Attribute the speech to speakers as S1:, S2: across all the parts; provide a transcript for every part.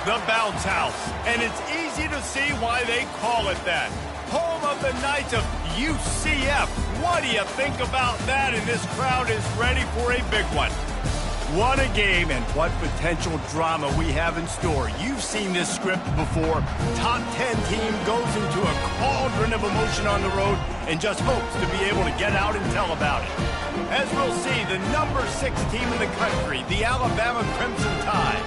S1: The bounce house. And it's easy to see why they call it that. Home of the Knights of UCF. What do you think about that? And this crowd is ready for a big one. What a game and what potential drama we have in store. You've seen this script before. Top 10 team goes into a cauldron of emotion on the road and just hopes to be able to get out and tell about it. As we'll see, the number 6 team in the country, the Alabama Crimson Tide,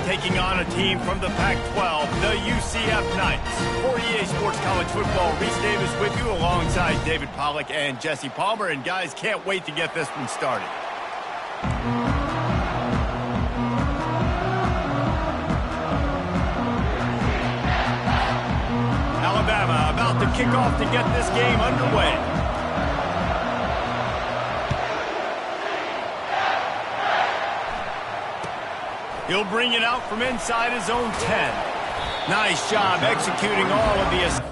S1: taking on a team from the Pac-12, the UCF Knights. For EA Sports College Football, Reese Davis with you alongside David Pollack and Jesse Palmer. And guys, can't wait to get this one started. Alabama about to kick off to get this game underway. He'll bring it out from inside his own 10. Nice job executing all of the...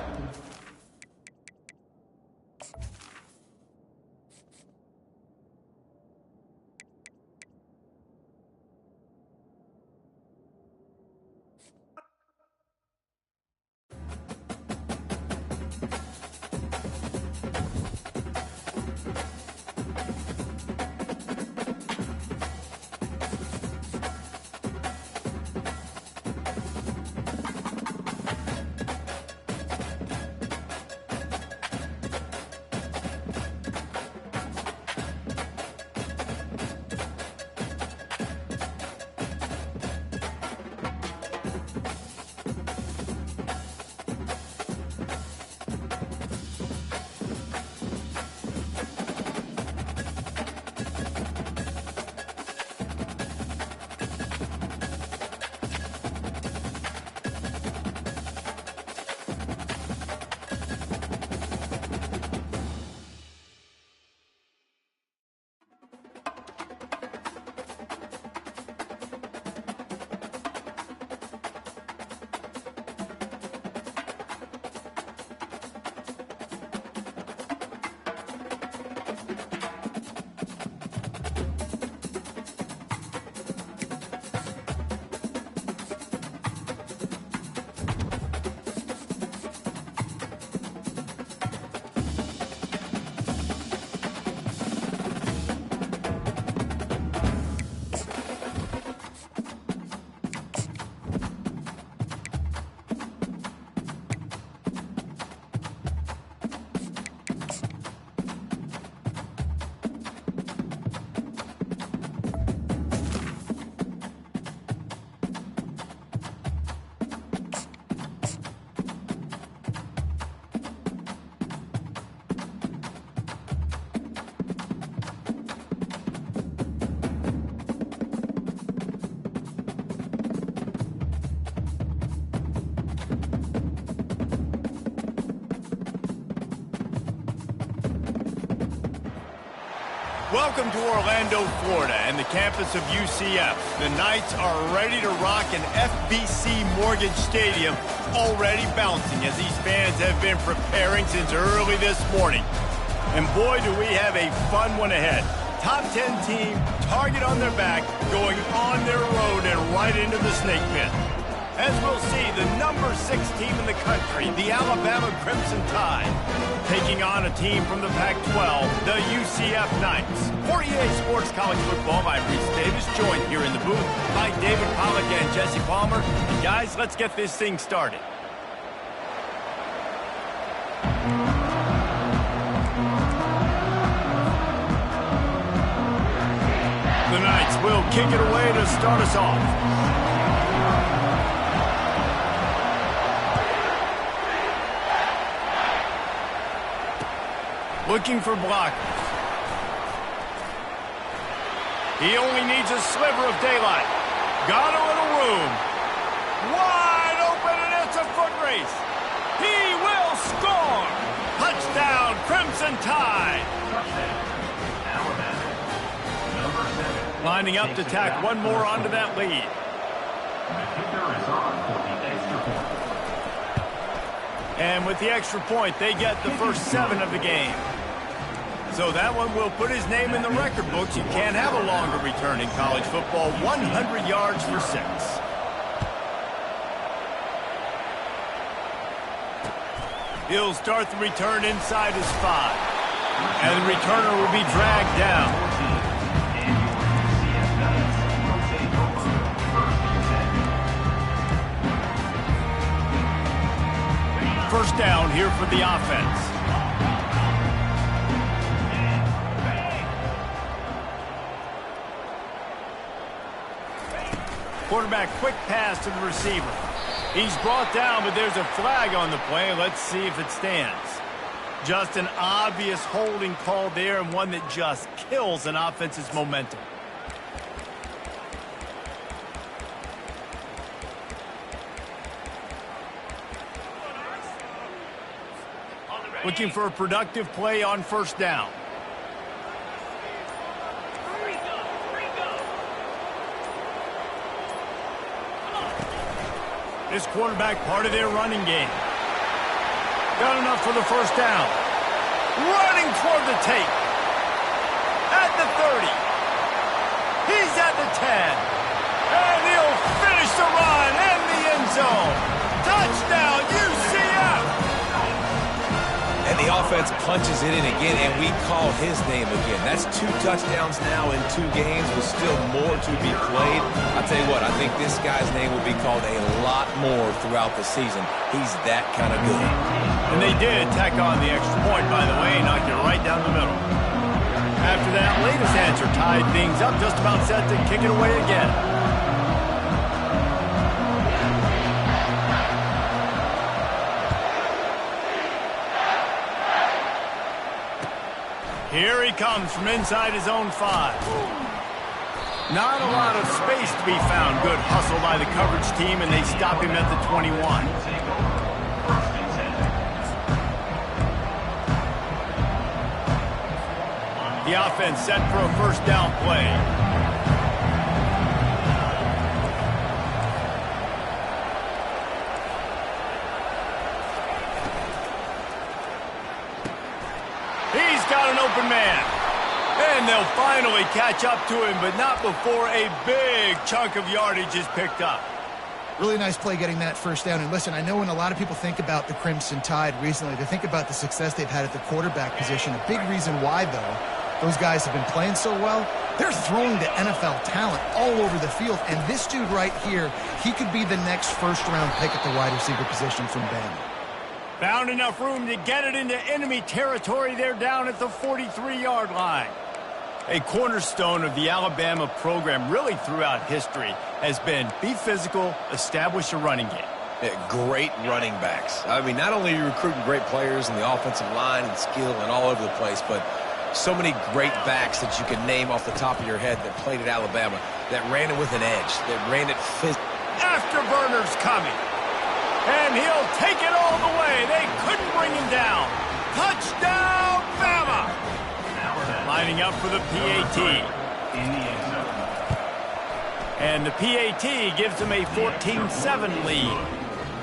S1: Welcome to Orlando, Florida, and the campus of UCF. The Knights are ready to rock an FBC Mortgage Stadium, already bouncing as these fans have been preparing since early this morning. And boy, do we have a fun one ahead. Top 10 team, target on their back, going on their road and right into the snake pit. As we'll see, the number 6 team in the country, the Alabama Crimson Tide, taking on a team from the Pac-12, the UCF Knights. For EA Sports College Football, I'm Reese Davis, joined here in the booth by David Pollack and Jesse Palmer. And guys, let's get this thing started. The Knights will kick it away to start us off. Looking for blockers. He only needs a sliver of daylight. Got a little room. Wide open, and it's a foot race. He will score. Touchdown, Crimson Tide. Lining up to tack one more onto that lead. And with the extra point, they get the first 7 of the game. So that one will put his name in the record books. You can't have a longer return in college football. 100 yards for 6. He'll start the return inside his 5. And the returner will be dragged down. First down here for the offense. Quarterback quick pass to the receiver. He's brought down, but there's a flag on the play. Let's see if it stands. Just an obvious holding call there, and one that just kills an offense's momentum. Looking for a productive play on first down. This quarterback part of their running game. Got enough for the first down. Running toward the tape. At the 30. He's at the 10. And he'll finish the run in the end zone. Touchdown, UCF!
S2: And the offense punches it in again, and we call his name again. That's 2 touchdowns now in 2 games with still more to be played. I'll tell you what, I think this guy's name will be called a lot more throughout the season. He's that kind of good.
S1: And they did tack on the extra point, by the way, knocked it right down the middle. After that latest answer tied things up, just about set to kick it away again. Here he comes from inside his own 5. Not a lot of space to be found. Good hustle by the coverage team, and they stop him at the 21. The offense set for a first down play. Got an open man. And they'll finally catch up to him, but not before a big chunk of yardage is picked up.
S3: Really nice play getting that first down. And listen, I know when a lot of people think about the Crimson Tide recently, they think about the success they've had at the quarterback position. A big reason why, though, those guys have been playing so well, they're throwing the NFL talent all over the field. And this dude right here, he could be the next first-round pick at the wide receiver position from Bama.
S1: Found enough room to get it into enemy territory. They're down at the 43-yard line. A cornerstone of the Alabama program really throughout history has been be physical, establish a running game.
S2: Yeah, great running backs. I mean, not only are you recruiting great players in the offensive line and skill and all over the place, but so many great backs that you can name off the top of your head that played at Alabama, that ran it with an edge, that ran it physically.
S1: Afterburner's coming. And he'll take it all the way. They couldn't bring him down. Touchdown, Bama! Lining up for the PAT. And the PAT gives them a 14-7 lead.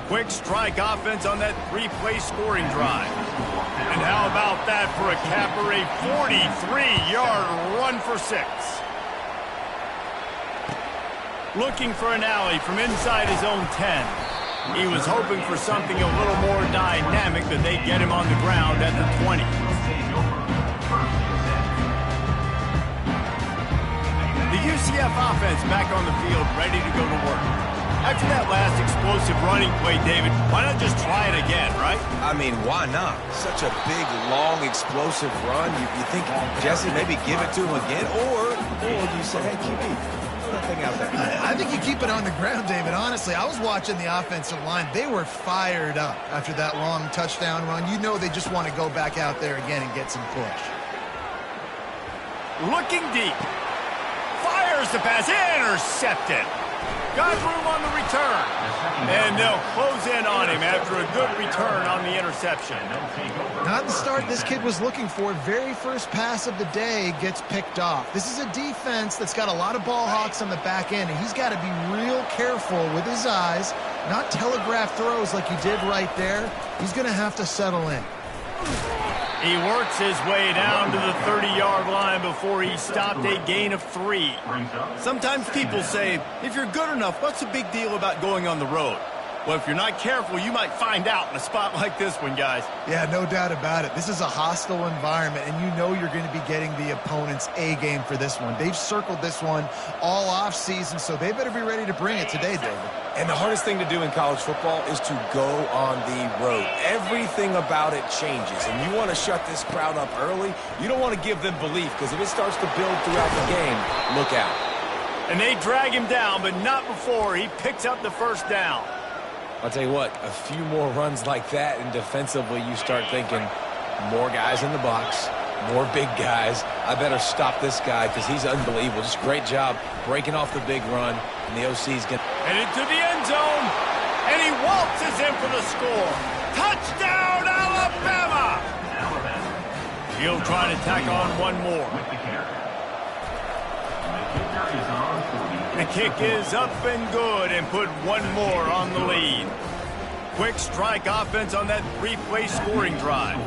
S1: Quick strike offense on that 3-play scoring drive. And how about that for a capper, a 43-yard run for 6. Looking for an alley from inside his own 10. He was hoping for something a little more dynamic, but they get him on the ground at the 20. The UCF offense back on the field, ready to go to work. After that last explosive running play, David, why not just try it again, right?
S2: I mean, why not? Such a big, long, explosive run. You think, Jesse, maybe give it to him again? Or you say, hey, QB, nothing out there.
S3: I think you keep it on the ground, David. Honestly, I was watching the offensive line. They were fired up after that long touchdown run. You know they just want to go back out there again and get some push.
S1: Looking deep. Fires the pass. Intercepted. Got room on the return. And they'll close in on him after a good return on the interception.
S3: Not the start this kid was looking for. Very first pass of the day gets picked off. This is a defense that's got a lot of ball hawks on the back end, and he's got to be real careful with his eyes, not telegraph throws like he did right there. He's going to have to settle in.
S1: He works his way down to the 30-yard line before he stopped, a gain of 3. Sometimes people say, if you're good enough, what's the big deal about going on the road? Well, if you're not careful, you might find out in a spot like this one, guys.
S3: Yeah, no doubt about it. This is a hostile environment, and you know you're going to be getting the opponent's A game for this one. They've circled this one all off season, so they better be ready to bring it today, David.
S2: And the hardest thing to do in college football is to go on the road. Everything about it changes, and you want to shut this crowd up early. You don't want to give them belief, because if it starts to build throughout the game, look out.
S1: And they drag him down, but not before he picks up the first down.
S2: I'll tell you what, a few more runs like that, and defensively you start thinking, more guys in the box, more big guys. I better stop this guy because he's unbelievable. Just great job breaking off the big run, and the OC's going to...
S1: Headed to the end zone, and he waltzes in for the score. Touchdown, Alabama! He'll try to tack on one more. The kick is up and good and put one more on the lead. Quick strike offense on that three-play scoring drive.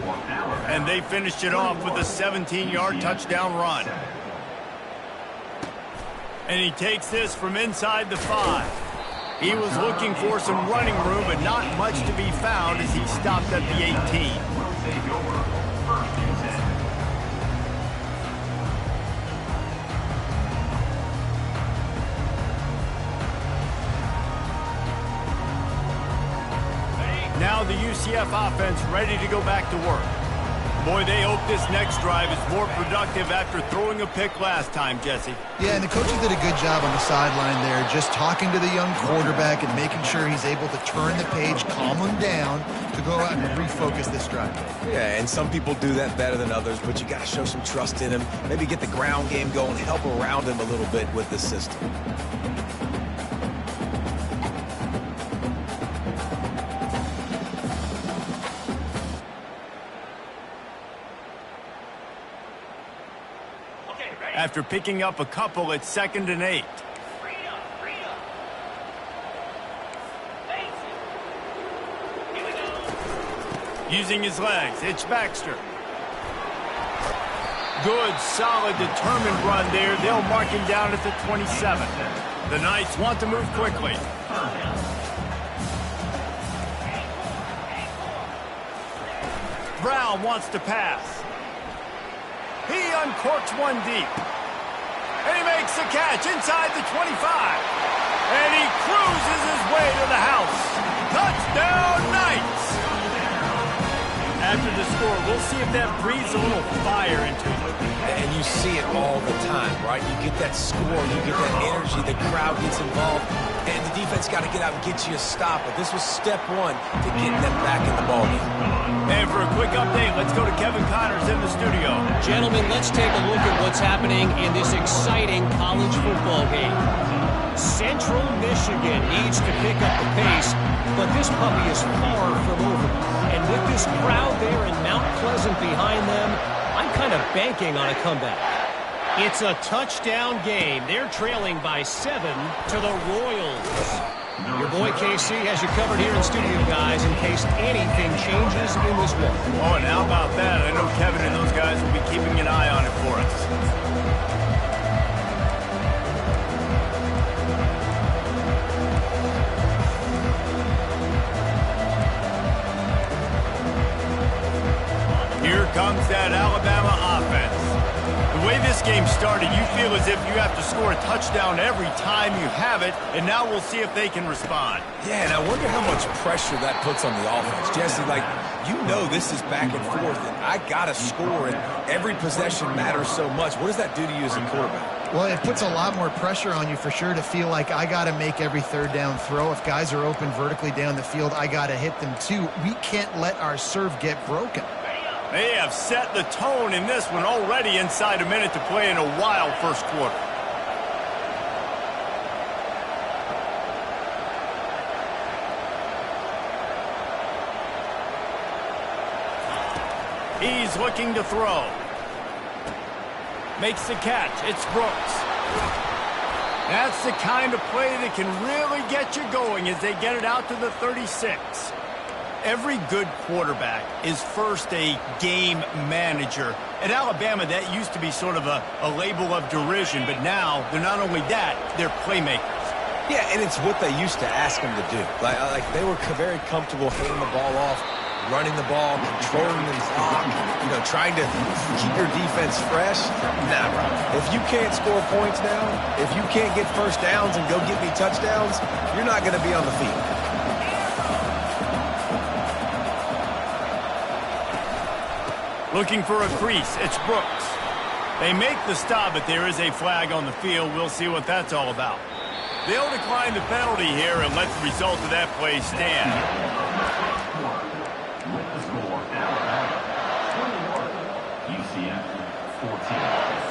S1: And they finished it off with a 17-yard touchdown run. And he takes this from inside the 5. He was looking for some running room, but not much to be found as he stopped at the 18. Now the UCF offense ready to go back to work. Boy, they hope this next drive is more productive after throwing a pick last time, Jesse.
S3: Yeah, and the coaches did a good job on the sideline there, just talking to the young quarterback and making sure he's able to turn the page, calm him down, to go out and refocus this drive.
S2: Yeah, and some people do that better than others, but you got to show some trust in him. Maybe get the ground game going, help around him a little bit with the system.
S1: After picking up a couple at 2nd and 8. Using his legs, it's Baxter. Good, solid, determined run there. They'll mark him down at the 27. The Knights want to move quickly. Brown wants to pass. He uncorks one deep. And he makes the catch inside the 25. And he cruises his way to the house. Touchdown, Knights! After the score, we'll see if that breathes a little fire into it.
S2: And you see it all the time, right? You get that score, you get that energy, the crowd gets involved, and the defense got to get out and get you a stop. But this was step one to getting them back in the ballgame.
S1: And for a quick update, let's go to Kevin Connors in the studio.
S4: Gentlemen, let's take a look at what's happening in this exciting college football game. Central Michigan needs to pick up the pace, but this puppy is far from over. And with this crowd there in Mount Pleasant behind them, I'm kind of banking on a comeback. It's a touchdown game. They're trailing by 7 to the Royals. Your boy KC has you covered here in studio, guys, in case anything changes in this one.
S1: Oh, and how about that? I know Kevin and those guys will be keeping an eye on it for us. Here comes that Alabama offense. The way this game started, you feel as if you have to score a touchdown every time you have it, and now we'll see if they can respond.
S2: Yeah, and I wonder how much pressure that puts on the offense. Jesse, like, you know this is back and forth, and I got to score, and every possession matters so much. What does that do to you as a quarterback?
S3: Well, it puts a lot more pressure on you for sure to feel like I got to make every third down throw. If guys are open vertically down the field, I got to hit them too. We can't let our serve get broken.
S1: They have set the tone in this one already inside a minute to play in a wild first quarter. He's looking to throw. Makes the catch. It's Brooks. That's the kind of play that can really get you going as they get it out to the 36. Every good quarterback is first a game manager. At Alabama, that used to be sort of a label of derision, but now they're not only that, they're playmakers.
S2: Yeah, and it's what they used to ask him to do. Like they were very comfortable handing the ball off, running the ball, controlling the clock, trying to keep your defense fresh. Nah, bro. If you can't score points now, if you can't get first downs and go get me touchdowns, you're not going to be on the field.
S1: Looking for a crease. It's Brooks. They make the stop, but there is a flag on the field. We'll see what that's all about. They'll decline the penalty here and let the result of that play stand.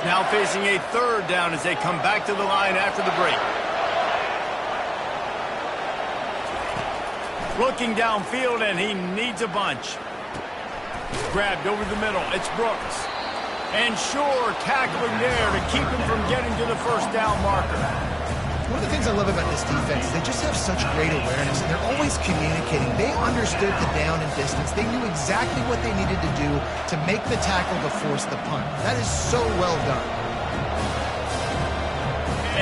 S1: Now facing a third down as they come back to the line after the break. Looking downfield, and he needs a bunch. Grabbed over the middle. It's Brooks. And Shore tackling there to keep him from getting to the first down marker.
S3: One of the things I love about this defense is they just have such great awareness, and they're always communicating. They understood the down and distance. They knew exactly what they needed to do to make the tackle to force the punt. That is so well done.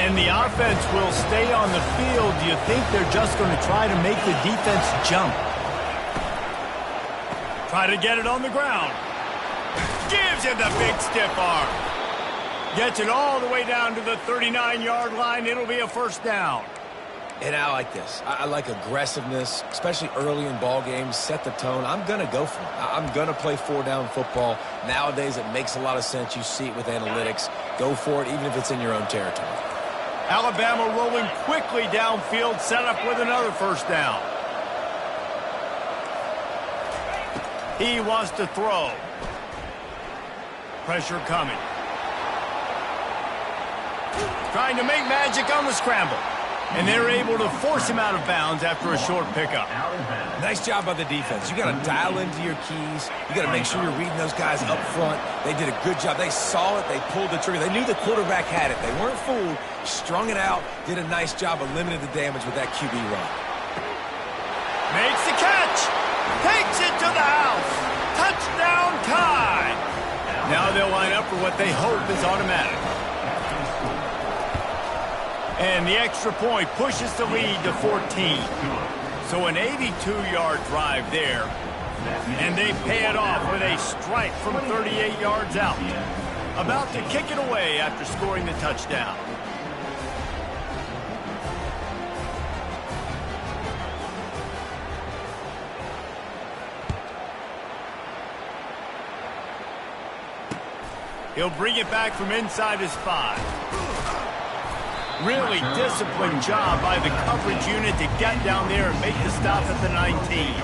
S1: And the offense will stay on the field. Do you think they're just going to try to make the defense jump? Try to get it on the ground. Gives him the big stiff arm. Gets it all the way down to the 39-yard line. It'll be a first down.
S2: And I like this. I like aggressiveness, especially early in ball games. Set the tone. I'm going to go for it. I'm going to play four-down football. Nowadays, it makes a lot of sense. You see it with analytics. Go for it, even if it's in your own territory.
S1: Alabama rolling quickly downfield, set up with another first down. He wants to throw. Pressure coming. Trying to make magic on the scramble. And they're able to force him out of bounds after a short pickup.
S2: Nice job by the defense. You got to dial into your keys. You got to make sure you're reading those guys up front. They did a good job. They saw it. They pulled the trigger. They knew the quarterback had it. They weren't fooled. Strung it out. Did a nice job of limiting the damage with that QB run.
S1: Makes the catch. Takes it to the house. Touchdown tie. Now they'll line up for what they hope is automatic. And the extra point pushes the lead to 14. So an 82-yard drive there. And they pay it off with a strike from 38 yards out. About to kick it away after scoring the touchdown. He'll bring it back from inside his 5. Really disciplined job by the coverage unit to get down there and make the stop at the 19.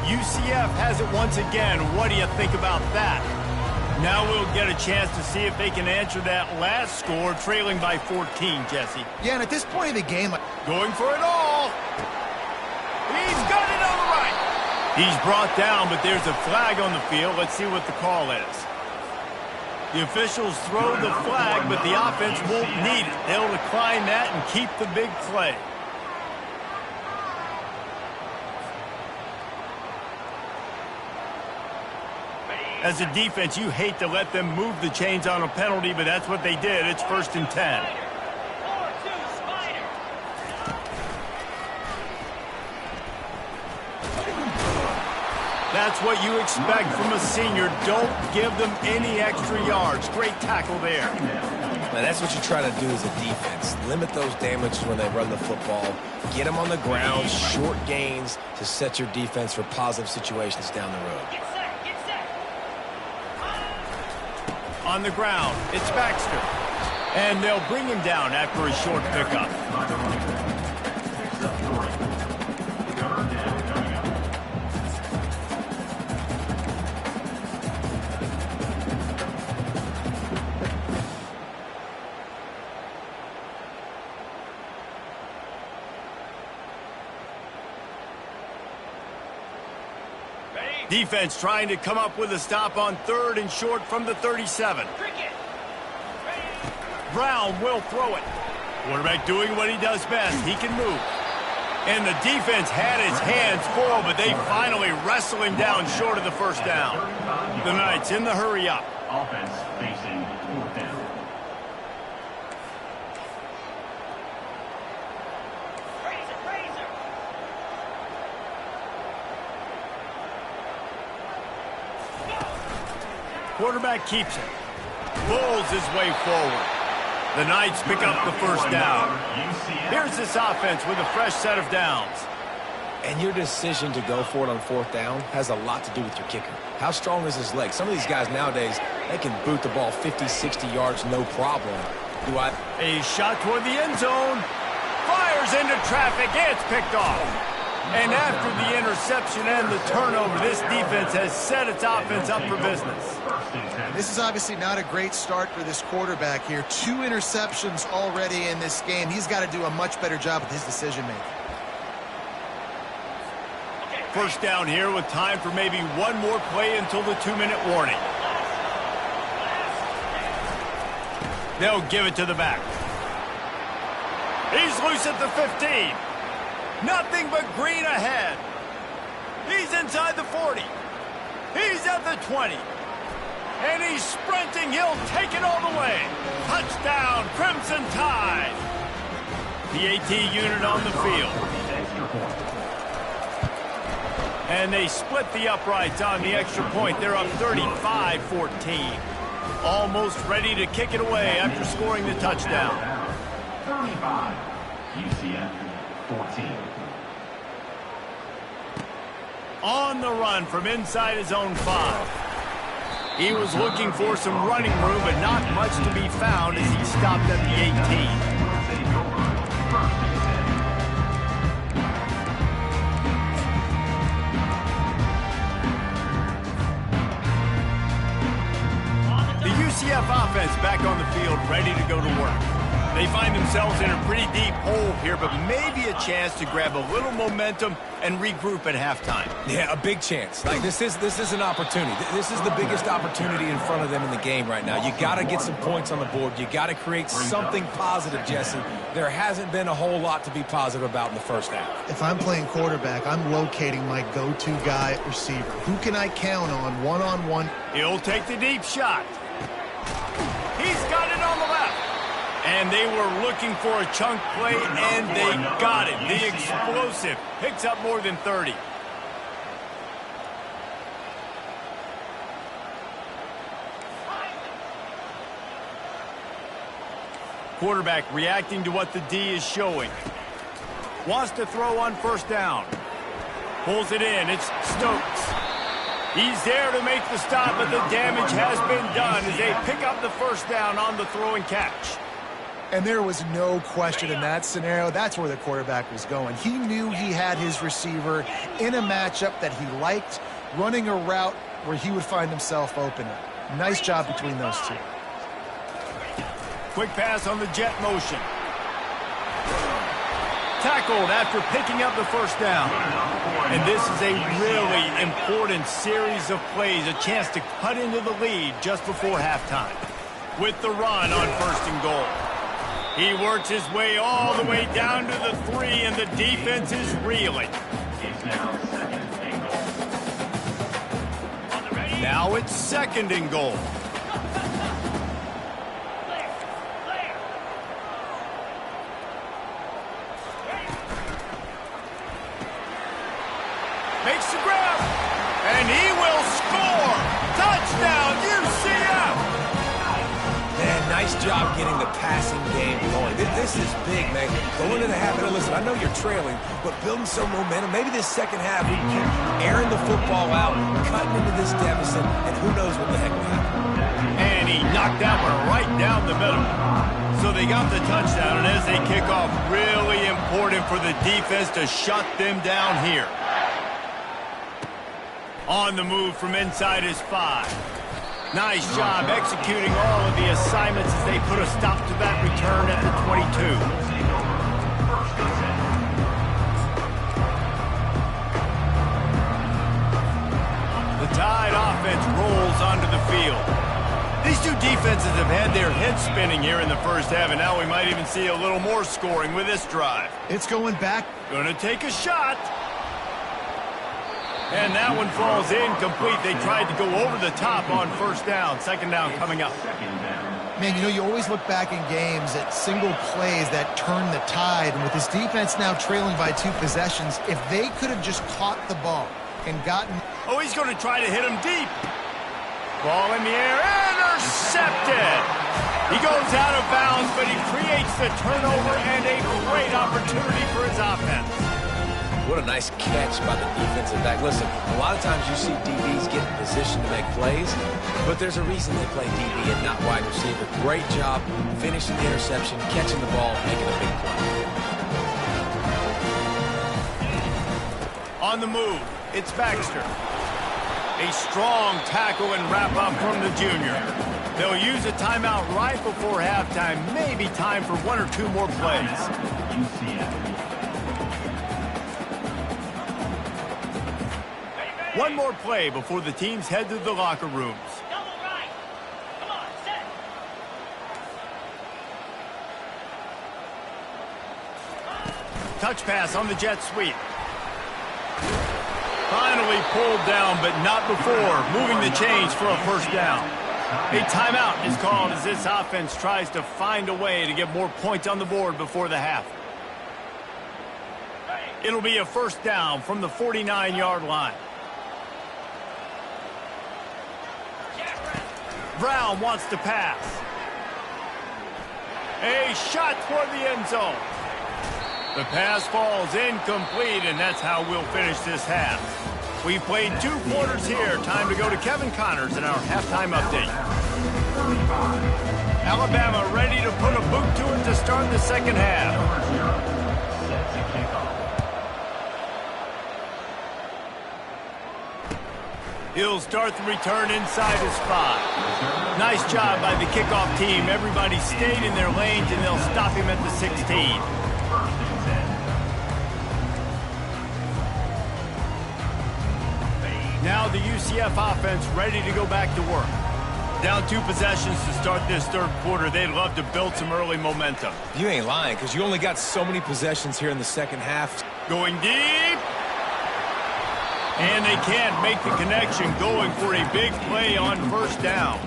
S1: UCF has it once again. What do you think about that? Now we'll get a chance to see if they can answer that last score, trailing by 14, Jesse.
S3: Yeah, and at this point of the game,
S1: going for it all. He's got it on the right. He's brought down, but there's a flag on the field. Let's see what the call is. The officials throw the flag, but the offense won't need it. They'll decline that and keep the big play. As a defense, you hate to let them move the chains on a penalty, but that's what they did. It's 1st and 10. That's what you expect from a senior. Don't give them any extra yards. Great tackle there.
S2: Man, that's what you try to do as a defense. Limit those damages when they run the football. Get them on the ground, short gains to set your defense for positive situations down the road.
S1: On the ground, it's Baxter. And they'll bring him down after a short pickup. Defense trying to come up with a stop on 3rd and short from the 37. Brown will throw it. Quarterback doing what he does best. He can move. And the defense had his hands full, but they finally wrestle him down short of the first down. The Knights in the hurry up.
S5: Offense facing fourth down.
S1: Quarterback keeps it. Pulls his way forward. The Knights pick up the first down. Here's this offense with a fresh set of downs.
S2: And your decision to go for it on fourth down has a lot to do with your kicker. How strong is his leg? Some of these guys nowadays, they can boot the ball 50, 60 yards, no problem.
S1: A shot toward the end zone. Fires into traffic. It's picked off. And after the interception and the turnover, this defense has set its offense up for business.
S3: This is obviously not a great start for this quarterback here. 2 interceptions already in this game. He's got to do a much better job with his decision-making.
S1: First down here with time for maybe one more play until the 2-minute warning. They'll give it to the back. He's loose at the 15. Nothing but green ahead. He's inside the 40. He's at the 20. And he's sprinting. He'll take it all the way. Touchdown, Crimson Tide. The AT unit on the field. And they split the uprights on the extra point. They're up 35-14. Almost ready to kick it away after scoring the touchdown.
S5: 35, UCF 14.
S1: On the run from inside his own 5. He was looking for some running room, but not much to be found as he stopped at the 18. UCF offense back on the field, ready to go to work. They find themselves in a pretty deep hole here, but maybe a chance to grab a little momentum and regroup at halftime.
S2: Yeah, a big chance. Like, this is an opportunity. This is the biggest opportunity in front of them in the game right now. You got to get some points on the board. You got to create something positive, Jesse. There hasn't been a whole lot to be positive about in the first half.
S3: If I'm playing quarterback, I'm locating my go-to guy at receiver. Who can I count on one-on-one?
S1: He'll take the deep shot. He's got it on the left. And they were looking for a chunk play, and they got it. The explosive picks up more than 30. Quarterback reacting to what the D is showing. Wants to throw on first down. Pulls it in. It's Stokes. He's there to make the stop, but the damage has been done as they pick up the first down on the throw and catch.
S3: And there was no question in that scenario. That's where the quarterback was going. He knew he had his receiver in a matchup that he liked, running a route where he would find himself open. Nice job between those two.
S1: Quick pass on the jet motion. Tackled after picking up the first down. And this is a really important series of plays, a chance to cut into the lead just before halftime. With the run on first and goal. He works his way all the way down to the 3, and the defense is reeling. Now it's second and goal. Makes the grab, and he will score. Touchdown, UCF!
S2: Man, nice job getting the passing game going. This is big, man. Going into the half, and listen, I know you're trailing, but building some momentum. Maybe this second half, we keep airing the football out, cutting into this deficit, and who knows what the heck will happen.
S1: And he knocked that one right down the middle. So they got the touchdown, and as they kick off, really important for the defense to shut them down here. On the move from inside his 5. Nice job executing all of the assignments as they put a stop to that return at the 22. The Tide offense rolls onto the field. These two defenses have had their heads spinning here in the first half, and now we might even see a little more scoring with this drive.
S3: It's going back.
S1: Gonna take a shot. And that one falls incomplete. They tried to go over the top on first down. Second down coming up.
S3: Man, you know, you always look back in games at single plays that turn the tide. And with this defense now trailing by 2 possessions, if they could have just caught the ball and gotten...
S1: Oh, he's going to try to hit him deep. Ball in the air. Intercepted. He goes out of bounds, but he creates the turnover and a great opportunity for his offense.
S2: What a nice catch by the defensive back. Listen, a lot of times you see DBs get in position to make plays, but there's a reason they play DB and not wide receiver. Great job finishing the interception, catching the ball, making a big play.
S1: On the move, it's Baxter. A strong tackle and wrap up from the junior. They'll use a timeout right before halftime. Maybe time for 1 or 2 more plays. One more play before the teams head to the locker rooms.
S6: Double right. Come on, set.
S1: Touch pass on the jet sweep. Finally pulled down, but not before moving the chains for a first down. A timeout is called as this offense tries to find a way to get more points on the board before the half. It'll be a first down from the 49-yard line. Brown wants to pass. A shot toward the end zone. The pass falls incomplete, and that's how we'll finish this half. We've played 2 quarters here. Time to go to Kevin Connors in our halftime update. Alabama ready to put a boot to it to start the second half. He'll start the return inside his 5. Nice job by the kickoff team. Everybody stayed in their lanes, and they'll stop him at the 16. Now the UCF offense ready to go back to work. Down 2 possessions to start this third quarter. They'd love to build some early momentum.
S2: You ain't lying, because you only got so many possessions here in the second half.
S1: Going deep. And they can't make the connection, going for a big play on first down.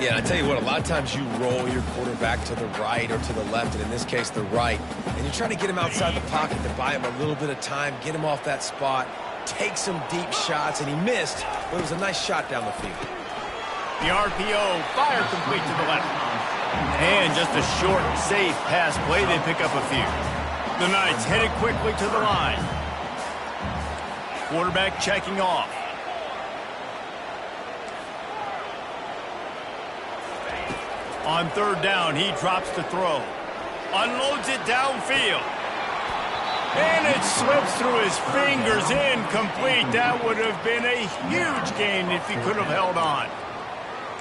S2: Yeah, and I tell you what, a lot of times you roll your quarterback to the right or to the left, and in this case, the right. And you're trying to get him outside the pocket to buy him a little bit of time, get him off that spot, take some deep shots, and he missed, but it was a nice shot down the field.
S1: The RPO, fire complete to the left. And just a short, safe pass play, they pick up a few. The Knights headed quickly to the line. Quarterback checking off. On third down, he drops to throw. Unloads it downfield. And it slips through his fingers, incomplete. That would have been a huge gain if he could have held on.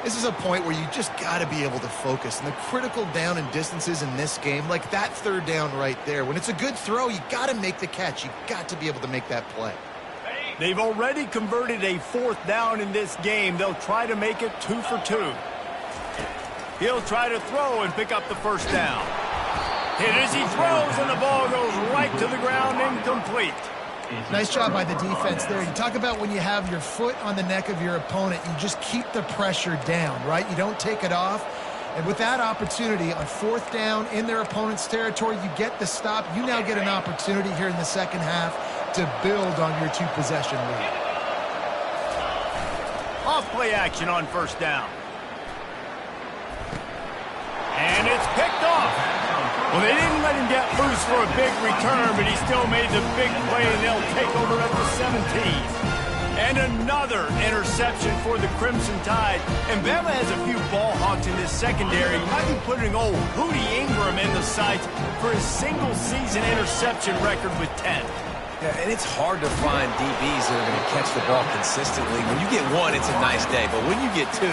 S3: This is a point where you just got to be able to focus. And the critical down and distances in this game, like that third down right there, when it's a good throw, you got to make the catch. You got to be able to make that play.
S1: They've already converted a 4th down in this game. They'll try to make it 2 for 2. He'll try to throw and pick up the first down. Hit as he throws, and the ball goes right to the ground, incomplete.
S3: Nice job by the defense there. You talk about when you have your foot on the neck of your opponent, you just keep the pressure down, right? You don't take it off. And with that opportunity on 4th down in their opponent's territory, you get the stop. You now get an opportunity here in the second half to build on your 2-possession lead.
S1: Off play action on first down. And it's picked off. Well, they didn't let him get loose for a big return, but he still made the big play, and they'll take over at the 17. And another interception for the Crimson Tide. And Bama has a few ball hawks in this secondary. He might be putting old Hootie Ingram in the sights for his single-season interception record with 10.
S2: Yeah, and it's hard to find DBs that are going to catch the ball consistently. When you get 1, it's a nice day. But when you get 2,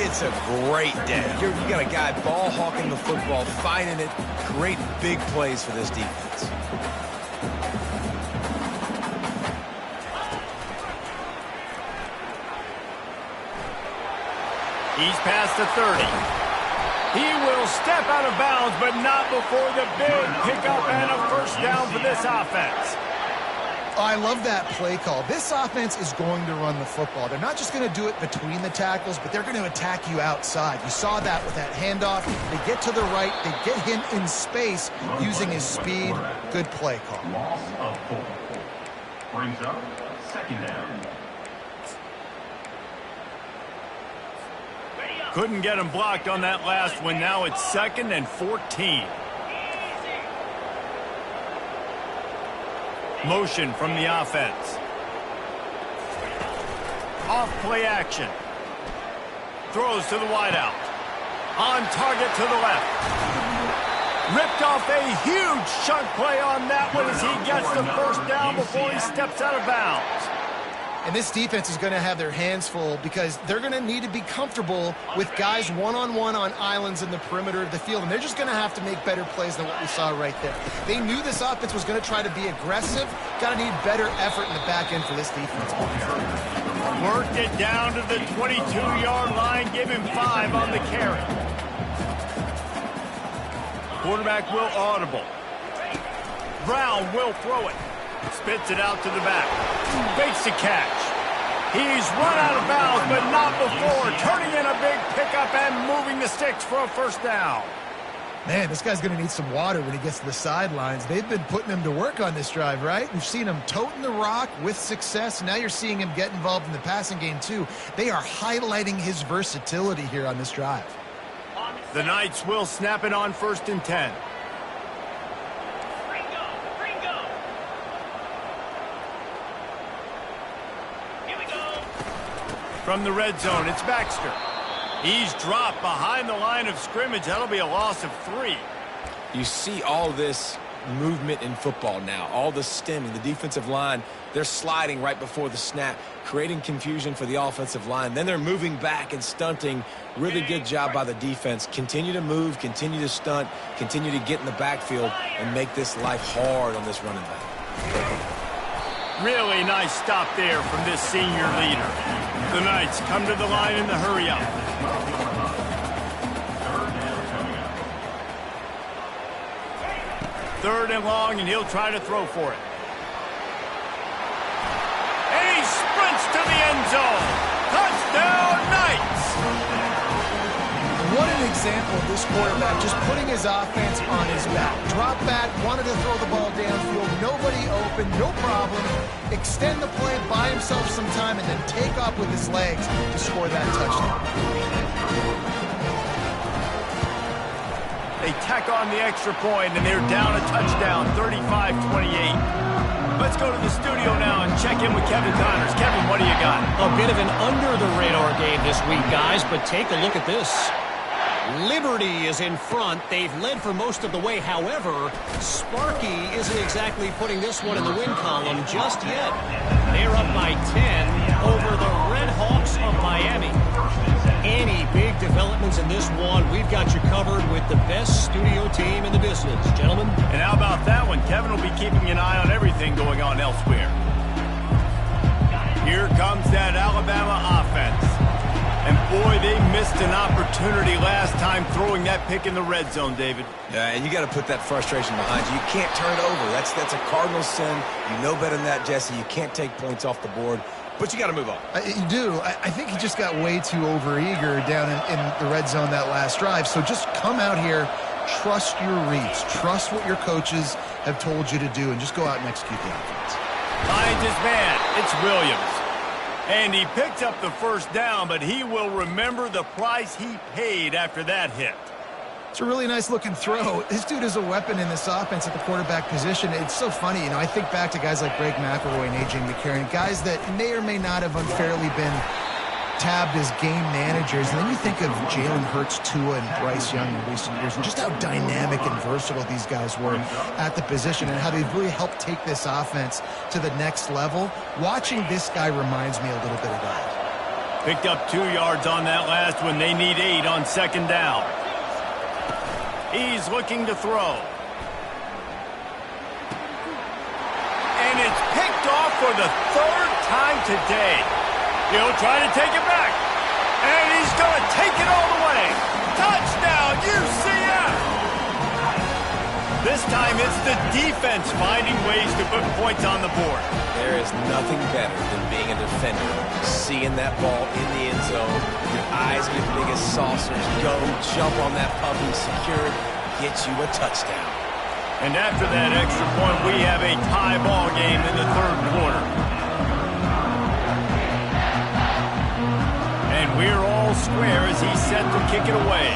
S2: it's a great day. You got a guy ball hawking the football, finding it, great big plays for this defense.
S1: He's past the 30. He will step out of bounds, but not before the big pickup and a first down for this offense.
S3: I love that play call. This offense is going to run the football. They're not just going to do it between the tackles, but they're going to attack you outside. You saw that with that handoff. They get to the right. They get him in space using his speed. Good play call.
S5: Loss of 4. Brings up second down.
S1: Couldn't get him blocked on that last one. Now it's 2nd and 14. Motion from the offense. Off play action. Throws to the wideout. On target to the left. Ripped off a huge chunk play on that one as he gets the first down before he steps out of bounds.
S3: And this defense is going to have their hands full because they're going to need to be comfortable with guys one-on-one on islands in the perimeter of the field. And they're just going to have to make better plays than what we saw right there. They knew this offense was going to try to be aggressive. Got to need better effort in the back end for this defense.
S1: Worked it down to the 22-yard line. Give him 5 on the carry. Quarterback will audible. Brown will throw it. Spits it out to the back. Fakes the catch. He's run out of bounds, but not before. Turning in a big pickup and moving the sticks for a first down.
S3: Man, this guy's going to need some water when he gets to the sidelines. They've been putting him to work on this drive, right? We've seen him toting the rock with success. Now you're seeing him get involved in the passing game, too. They are highlighting his versatility here on this drive.
S1: The Knights will snap it on 1st and 10. From the red zone, it's Baxter. He's dropped behind the line of scrimmage. That'll be a loss of 3.
S2: You see all this movement in football now, all the stemming, the defensive line, they're sliding right before the snap, creating confusion for the offensive line. Then they're moving back and stunting. Really good job by the defense. Continue to move, continue to stunt, continue to get in the backfield and make this life hard on this running back.
S1: Really nice stop there from this senior leader. The Knights come to the line in the hurry-up. Third and long, and he'll try to throw for it. And he sprints to the end zone. Touchdown, Knights!
S3: What an example of this quarterback just putting his offense on his back. Drop back, wanted to throw the ball downfield, nobody open, no problem. Extend the play, buy himself some time, and then take off with his legs to score that touchdown.
S1: They tack on the extra point, and they're down a touchdown, 35-28. Let's go to the studio now and check in with Kevin Connors. Kevin, what do you got?
S4: A bit of an under-the-radar game this week, guys, but take a look at this. Liberty is in front. They've led for most of the way. However, Sparky isn't exactly putting this one in the win column just yet. They're up by 10 over the Red Hawks of Miami. Any big developments in this one, we've got you covered with the best studio team in the business. Gentlemen?
S1: And how about that one? Kevin will be keeping an eye on everything going on elsewhere. Here comes that Alabama offense. And boy, they missed an opportunity last time throwing that pick in the red zone, David.
S2: Yeah, and you got to put that frustration behind you. You can't turn it over. That's a cardinal sin. You know better than that, Jesse. You can't take points off the board, but you got to move on.
S3: You do. I think he just got way too overeager down in the red zone that last drive. So just come out here, trust your reads, trust what your coaches have told you to do, and just go out and execute the offense.
S1: Finds his man. It's Williams. And he picked up the first down, but he will remember the price he paid after that hit.
S3: It's a really nice-looking throw. This dude is a weapon in this offense at the quarterback position. It's so funny, you know, I think back to guys like Greg McElroy and A.J. McCarron, guys that may or may not have unfairly been tabbed as game managers. And then you think of Jalen Hurts, Tua, and Bryce Young in recent years, and just how dynamic and versatile these guys were at the position and how they've really helped take this offense to the next level. Watching this guy reminds me a little bit of that.
S1: Picked up 2 yards on that last one. They need 8 on second down. He's looking to throw. And it's picked off for the 3rd time today. He'll try to take it back. And he's going to take it all the way. Touchdown, UCF! This time it's the defense finding ways to put points on the board.
S2: There is nothing better than being a defender, seeing that ball in the end zone, your eyes get big as saucers, go, jump on that puppy, secured, get you a touchdown.
S1: And after that extra point, we have a tie ball game in the third quarter. And we're all square as he's set to kick it away.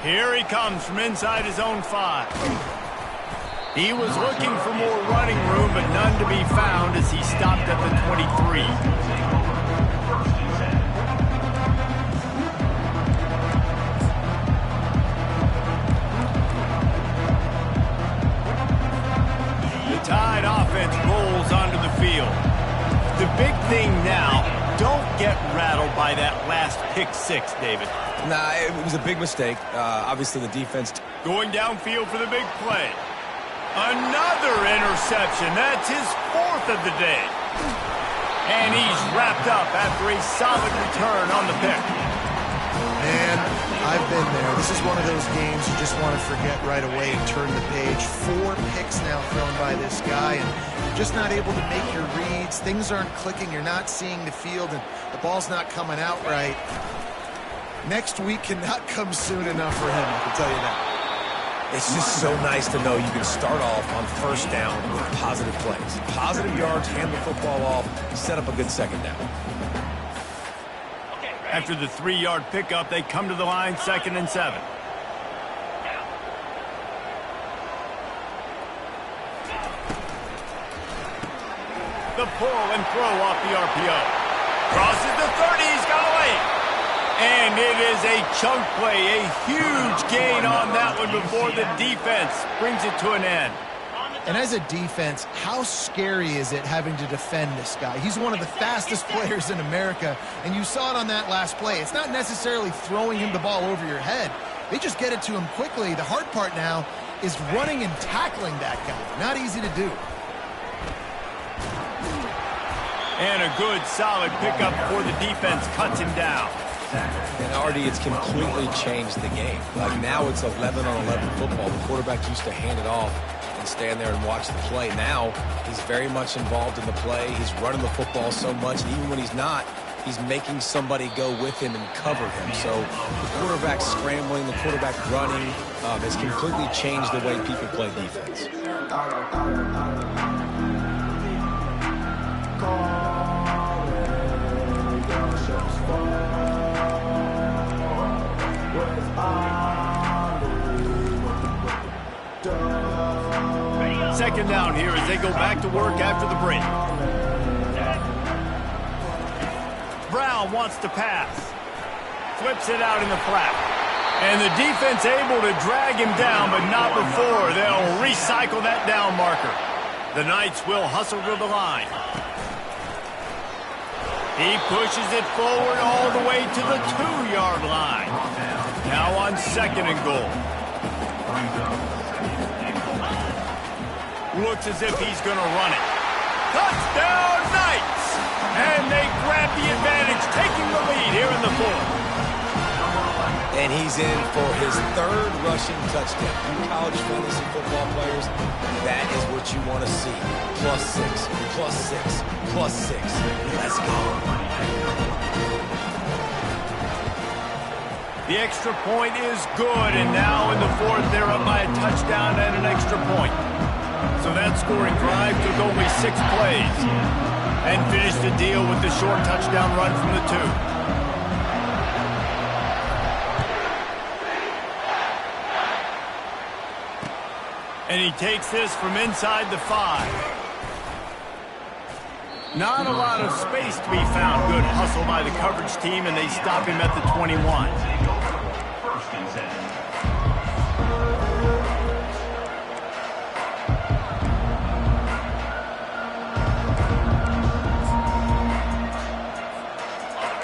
S1: Here he comes from inside his own 5. He was looking for more running room, but none to be found as he stopped at the 23. The Tide offense rolls onto the field. The big thing now, don't get rattled by that last pick 6, David.
S2: Nah, it was a big mistake. Obviously, the defense...
S1: Going downfield for the big play. Another interception. That's his 4th of the day. And he's wrapped up after a solid return on the pick.
S3: Man, I've been there. This is one of those games you just want to forget right away and turn the page. 4 picks now thrown by this guy, and you're just not able to make your reads. Things aren't clicking. You're not seeing the field, and the ball's not coming out right. Next week cannot come soon enough for him, I can tell you that.
S2: It's just so nice to know you can start off on first down with positive plays. Positive yards, hand the football off, set up a good second down.
S1: After the 3-yard pickup, they come to the line, 2nd and 7. The pull and throw off the RPO. Crosses the 30, he's got away. And it is a chunk play, a huge gain on that one before the defense brings it to an end.
S3: And as a defense, how scary is it having to defend this guy? He's one of the fastest players in America, and you saw it on that last play. It's not necessarily throwing him the ball over your head. They just get it to him quickly. The hard part now is running and tackling that guy. Not easy to do.
S1: And a good, solid pickup before the defense cuts him down.
S2: And already it's completely changed the game. Like now it's 11-on-11 football. The quarterback used to hand it off and stand there and watch the play. Now he's very much involved in the play. He's running the football so much, and even when he's not, he's making somebody go with him and cover him. So the quarterback scrambling, the quarterback running has completely changed the way people play defense.
S1: Second down here as they go back to work after the break. Brown wants to pass. Flips it out in the flat. And the defense able to drag him down, but not before they'll recycle that down marker. The Knights will hustle to the line. He pushes it forward all the way to the 2-yard line. Now on 2nd and goal. Looks as if he's going to run it. Touchdown, Knights! And they grab the advantage, taking the lead here in the 4th.
S2: And he's in for his 3rd rushing touchdown. You college fantasy football players, that is what you want to see. +6, +6, +6. Let's go.
S1: The extra point is good, and now in the 4th, they're up by a touchdown and an extra point. So that scoring drive took only 6 plays and finished the deal with the short touchdown run from the 2. And he takes this from inside the 5. Not a lot of space to be found. Good hustle by the coverage team, and they stop him at the 21.
S5: First and 10.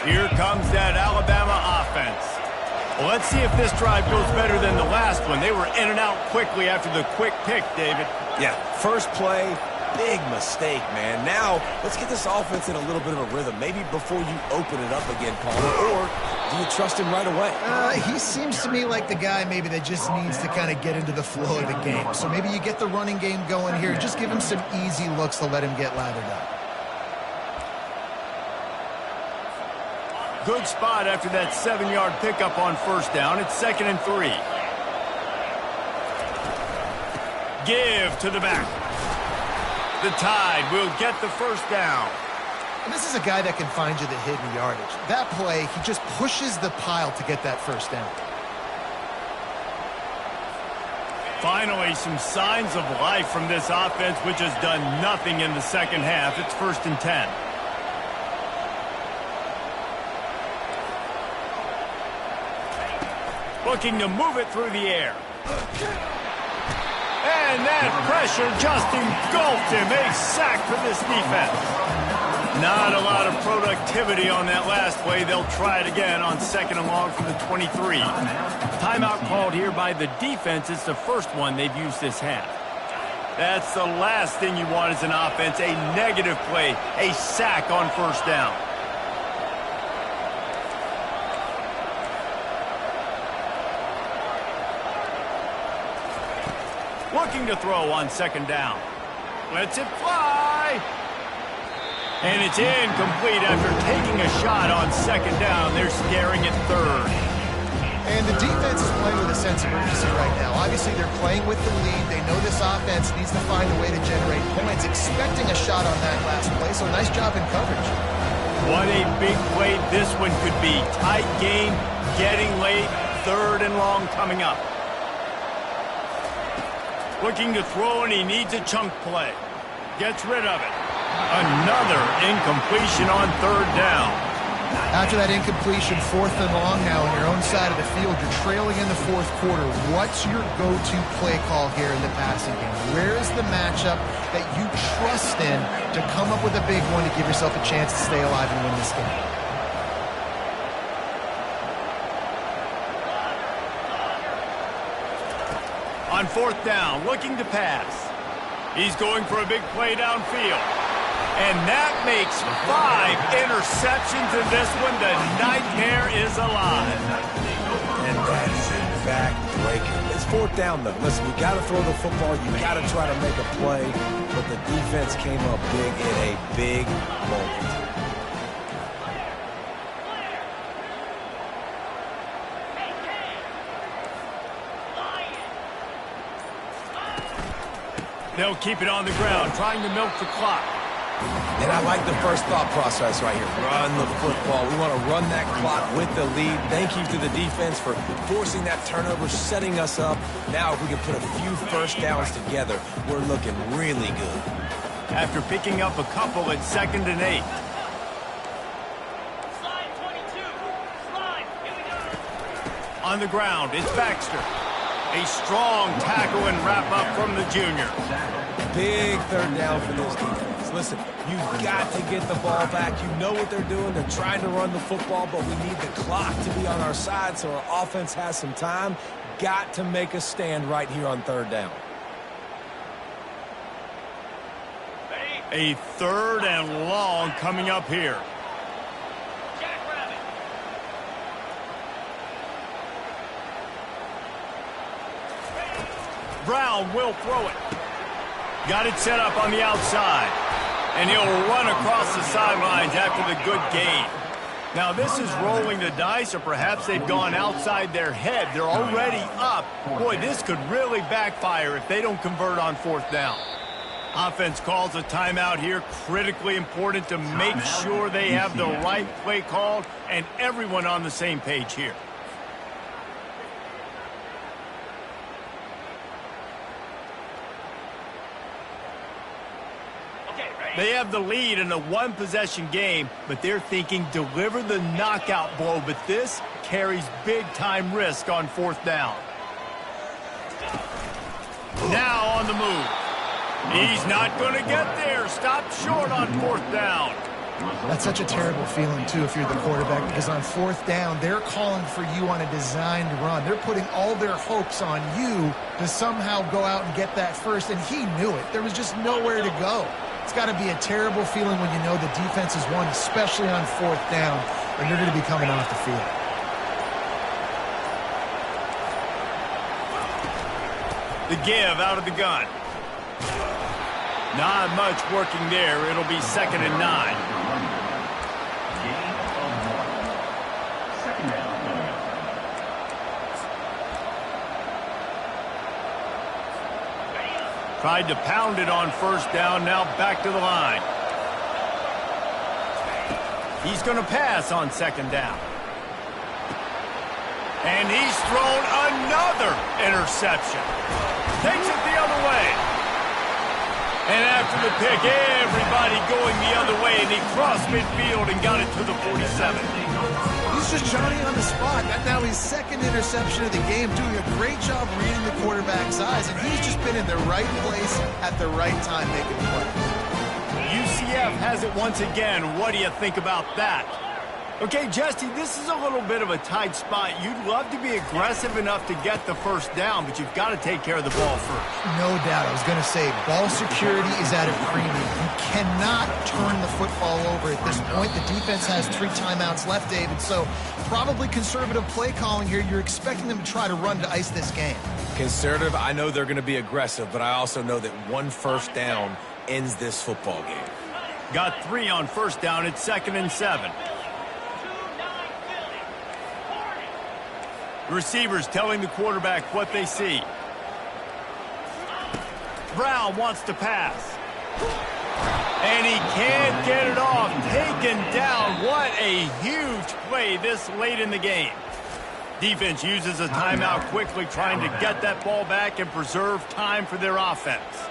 S5: Here
S1: comes that Alabama offense. Let's see if this drive goes better than the last one. They were in and out quickly after the quick pick, David.
S2: Yeah, first play, big mistake, man. Now, let's get this offense in a little bit of a rhythm. Maybe before you open it up again, Palmer, or do you trust him right away?
S3: He seems to me like the guy maybe that just needs to kind of get into the flow of the game. So maybe you get the running game going here. Just give him some easy looks to let him get lathered up.
S1: Good spot after that 7-yard pickup on first down. It's 2nd and 3. Give to the back. The Tide will get the first down.
S3: And this is a guy that can find you the hidden yardage. That play, he just pushes the pile to get that first down.
S1: Finally, some signs of life from this offense, which has done nothing in the second half. It's 1st and 10. Looking to move it through the air. And that pressure just engulfed him. A sack for this defense. Not a lot of productivity on that last play. They'll try it again on 2nd and long from the 23. Timeout called here by the defense. It's the first one they've used this half. That's the last thing you want as an offense. A negative play. A sack on first down. Looking to throw on 2nd down. Lets it fly. And it's incomplete after taking a shot on 2nd down. They're staring at 3rd.
S3: And the defense is playing with a sense of urgency right now. Obviously, they're playing with the lead. They know this offense needs to find a way to generate points, expecting a shot on that last play. So nice job in coverage.
S1: What a big play this one could be. Tight game, getting late, 3rd and long coming up. Looking to throw, and he needs a chunk play. Gets rid of it. Another incompletion on 3rd down.
S3: After that incompletion, 4th and long now on your own side of the field. You're trailing in the 4th quarter. What's your go-to play call here in the passing game? Where is the matchup that you trust in to come up with a big one to give yourself a chance to stay alive and win this game?
S1: On 4th down, looking to pass. He's going for a big play downfield. And that makes 5 interceptions in this one. The nightmare is alive.
S2: And that is a back-breaker. It's 4th down, though. Listen, you got to throw the football. You got to try to make a play. But the defense came up big in a big moment.
S1: They'll keep it on the ground, trying to milk the clock.
S2: And I like the first thought process right here. Run the football. We want to run that clock with the lead. Thank you to the defense for forcing that turnover, setting us up. Now if we can put a few first downs together, we're looking really good.
S1: After picking up a couple at 2nd and 8.
S6: Slide 22. Slide. Here we go.
S1: On the ground, it's Baxter. A strong tackle and wrap up from the junior.
S2: Big 3rd down for this defense. Listen, you've got to get the ball back. You know what they're doing. They're trying to run the football, but we need the clock to be on our side so our offense has some time. Got to make a stand right here on 3rd down.
S1: A 3rd and long coming up here. Brown will throw it. Got it set up on the outside. And he'll run across the sidelines after the good gain. Now this is rolling the dice, or perhaps they've gone outside their head. They're already up. Boy, this could really backfire if they don't convert on 4th down. Offense calls a timeout here. Critically important to make sure they have the right play called and everyone on the same page here. They have the lead in a one-possession game, but they're thinking deliver the knockout blow. But this carries big-time risk on 4th down. Now on the move. He's not going to get there. Stopped short on 4th down.
S3: That's such a terrible feeling, too, if you're the quarterback, because on 4th down, they're calling for you on a designed run. They're putting all their hopes on you to somehow go out and get that first, and he knew it. There was just nowhere to go. It's got to be a terrible feeling when you know the defense has won, especially on 4th down, and you're going to be coming off the field.
S1: The give out of the gun. Not much working there. It'll be 2nd and 9. Tried to pound it on 1st down, now back to the line. He's going to pass on 2nd down. And he's thrown another interception. Takes it the other way. And after the pick, everybody going the other way, and he crossed midfield and got it to the 47.
S3: He's just Johnny on the spot. Now his 2nd interception of the game, doing a great job reading the quarterback's eyes, and he's just been in the right place at the right time making plays.
S1: UCF has it once again. What do you think about that? Okay, Jesse, this is a little bit of a tight spot. You'd love to be aggressive enough to get the 1st down, but you've got to take care of the ball first.
S3: No doubt. I was going to say, ball security is at a premium. You cannot turn the football over at this point. The defense has 3 timeouts left, David, so probably conservative play calling here. You're expecting them to try to run to ice this game.
S2: Conservative, I know they're going to be aggressive, but I also know that 1 first down ends this football game.
S1: Got 3 on 1st down. It's 2nd and 7. Receivers telling the quarterback what they see. Brown wants to pass. And he can't get it off. Taken down. What a huge play this late in the game. Defense uses a timeout quickly, trying to get that ball back and preserve time for their offense.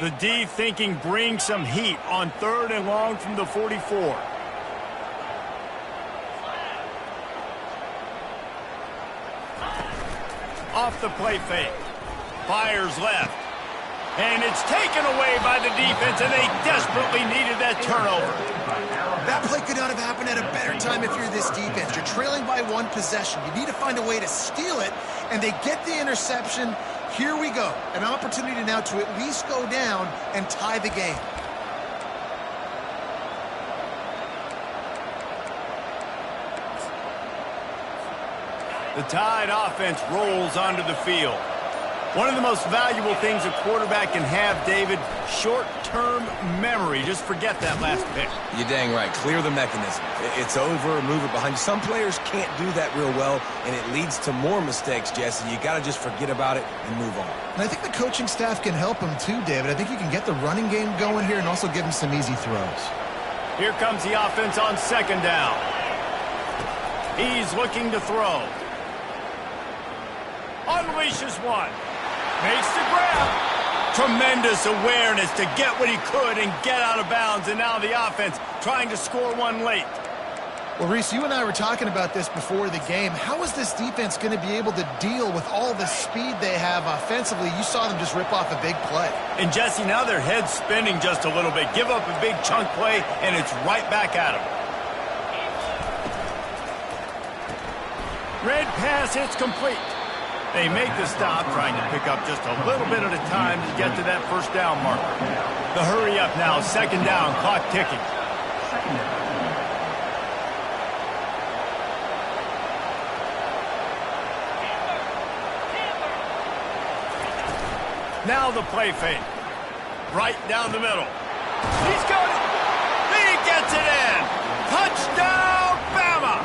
S1: The D thinking bring some heat on 3rd and long from the 44. Off the play fake. Fires left. And it's taken away by the defense, and they desperately needed that turnover.
S3: That play could not have happened at a better time if you're this defense. You're trailing by 1 possession. You need to find a way to steal it, and they get the interception. Here we go. An opportunity now to at least go down and tie the game.
S1: The Tide offense rolls onto the field. One of the most valuable things a quarterback can have, David, short-term memory. Just forget that last pick.
S2: You're dang right. Clear the mechanism. It's over, move it behind you. Some players can't do that real well, and it leads to more mistakes, Jesse. You got to just forget about it and move on.
S3: And I think the coaching staff can help him too, David. I think you can get the running game going here and also give him some easy throws.
S1: Here comes the offense on 2nd down. He's looking to throw. Unleashes one. Makes the grab. Tremendous awareness to get what he could and get out of bounds. And now the offense trying to score one late.
S3: Well, Reese, you and I were talking about this before the game. How is this defense going to be able to deal with all the speed they have offensively? You saw them just rip off a big play.
S1: And, Jesse, now their head's spinning just a little bit. Give up a big chunk play, and it's right back at them. Red pass hits complete. They make the stop, trying to pick up just a little bit at a time to get to that 1st down marker. The hurry up now, 2nd down, clock ticking. Now the play fake. Right down the middle. He's got it. He gets it in. Touchdown, Bama.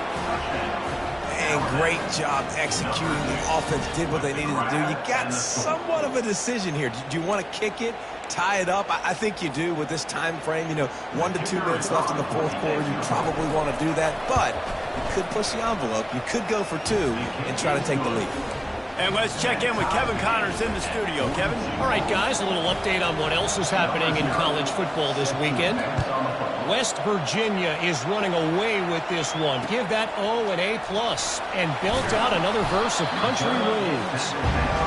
S2: And great job executing. The offense did what they needed to do. You got somewhat of a decision here. Do you want to kick it, tie it up? I think you do with this time frame. 1 to 2 minutes left in the 4th quarter. You probably want to do that, but you could push the envelope. You could go for 2 and try to take the lead.
S1: And let's check in with Kevin Connors in the studio. Kevin?
S4: All right, guys, a little update on what else is happening in college football this weekend. West Virginia is running away with this one. Give that O an A+, and belt out another verse of Country Roads.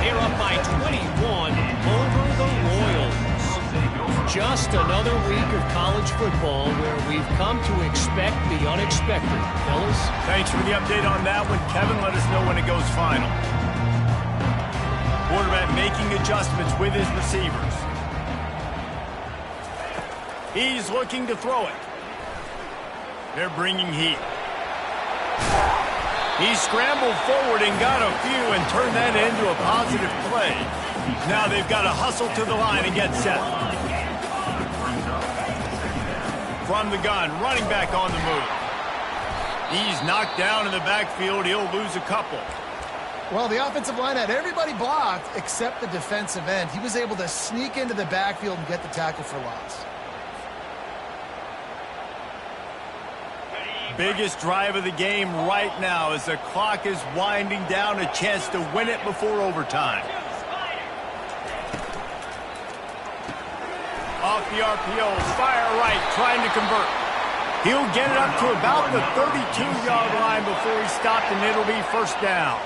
S4: They're up by 21 over the Royals. Just another week of college football where we've come to expect the unexpected. Fellas?
S1: Thanks for the update on that one, Kevin. Let us know when it goes final. Quarterback making adjustments with his receivers. He's looking to throw it. They're bringing heat. He scrambled forward and got a few and turned that into a positive play. Now they've got to hustle to the line and get set. From the gun, running back on the move. He's knocked down in the backfield. He'll lose a couple.
S3: Well, the offensive line had everybody blocked except the defensive end. He was able to sneak into the backfield and get the tackle for loss.
S1: Biggest drive of the game right now as the clock is winding down, a chance to win it before overtime. Off the RPO, fire right, trying to convert. He'll get it up to about the 32-yard line before he stopped, and it'll be first down.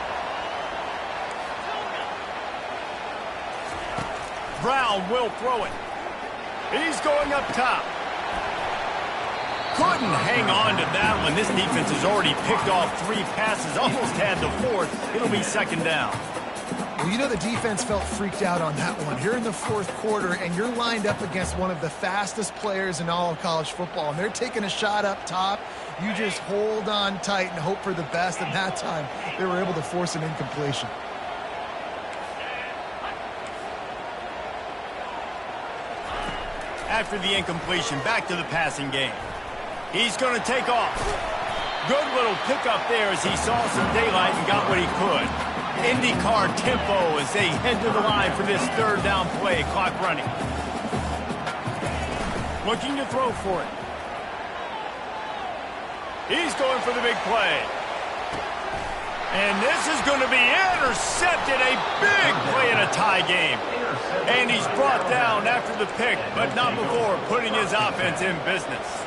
S1: Brown will throw it. He's going up top. Couldn't hang on to that one. This defense has already picked off 3 passes, almost had the 4th. It'll be second down.
S3: Well, you know the defense felt freaked out on that one. Here in the 4th quarter, and you're lined up against one of the fastest players in all of college football, and they're taking a shot up top. You just hold on tight and hope for the best, and that time they were able to force an incompletion.
S1: After the incompletion, back to the passing game. He's going to take off. Good little pickup there as he saw some daylight and got what he could. IndyCar tempo as they head to the line for this 3rd down play. Clock running. Looking to throw for it. He's going for the big play. And this is going to be intercepted. A big play in a tie game. And he's brought down after the pick, but not before putting his offense in business.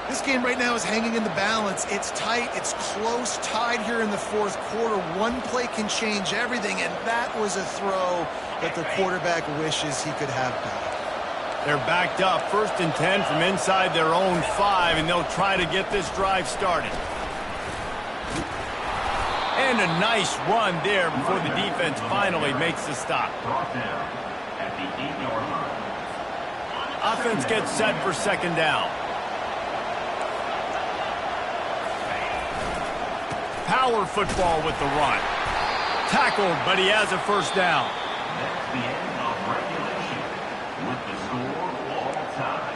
S3: This game right now is hanging in the balance. It's tight. It's close, tied here in the 4th quarter. One play can change everything, and that was a throw that the quarterback wishes he could have back.
S1: They're backed up, 1st and 10 from inside their own 5, and they'll try to get this drive started. And a nice run there before the defense finally makes the stop. Offense gets set for second down. Power football with the run. Tackled, but he has a first down.
S5: That's the end of regulation with the score all time.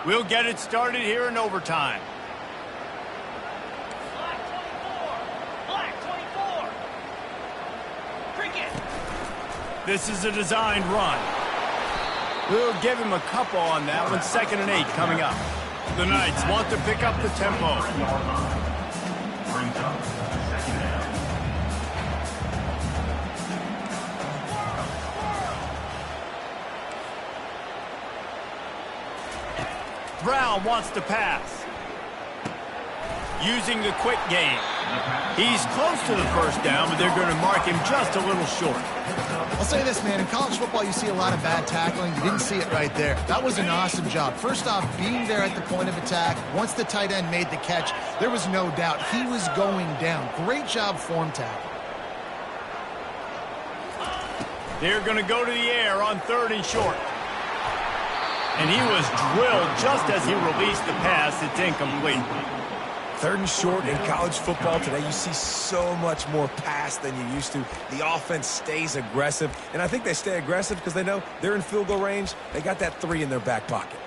S1: We'll get it started here in overtime. This is a designed run. We'll give him a couple on that one. 2nd and 8 coming up. The Knights want to pick up the tempo.
S5: Brings up second down.
S1: Brown wants to pass. Using the quick game. He's close to the first down, but they're going to mark him just a little short.
S3: I'll say this, man. In college football, you see a lot of bad tackling. You didn't see it right there. That was an awesome job. First off, being there at the point of attack. Once the tight end made the catch, there was no doubt he was going down. Great job form tackle.
S1: They're going to go to the air on 3rd and short. And he was drilled just as he released the pass. It's incomplete.
S2: 3rd and short in college football today, you see so much more pass than you used to. The offense stays aggressive, and I think they stay aggressive because they know they're in field goal range. They got that 3 in their back pocket.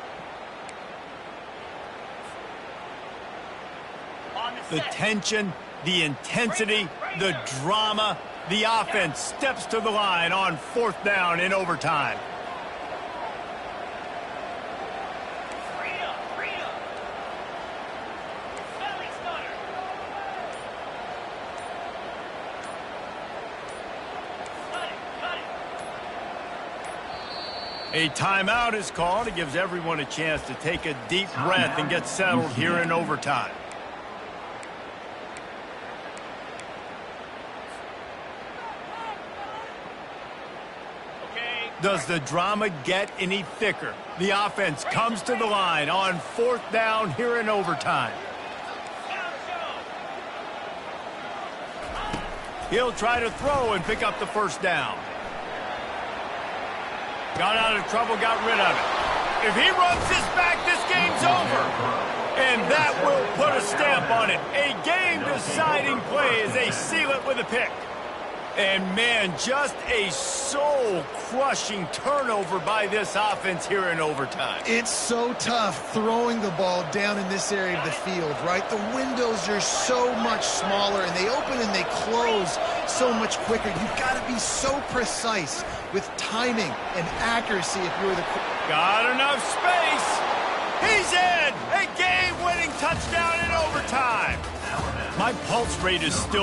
S1: The tension, the intensity, the drama, the offense steps to the line on 4th down in overtime. A timeout is called. It gives everyone a chance to take a deep breath and get settled here in overtime. Does the drama get any thicker? The offense comes to the line on 4th down here in overtime. He'll try to throw and pick up the 1st down. Got out of trouble, got rid of it. If he runs this back, this game's over. And that will put a stamp on it. A game-deciding play as they seal it with a pick. And, man, just a soul-crushing turnover by this offense here in overtime.
S3: It's so tough throwing the ball down in this area of the field, right? The windows are so much smaller, and they open and they close so much quicker. You've got to be so precise with timing and accuracy if you're the...
S1: Got enough space. He's in. A game-winning touchdown in overtime. My pulse rate is still...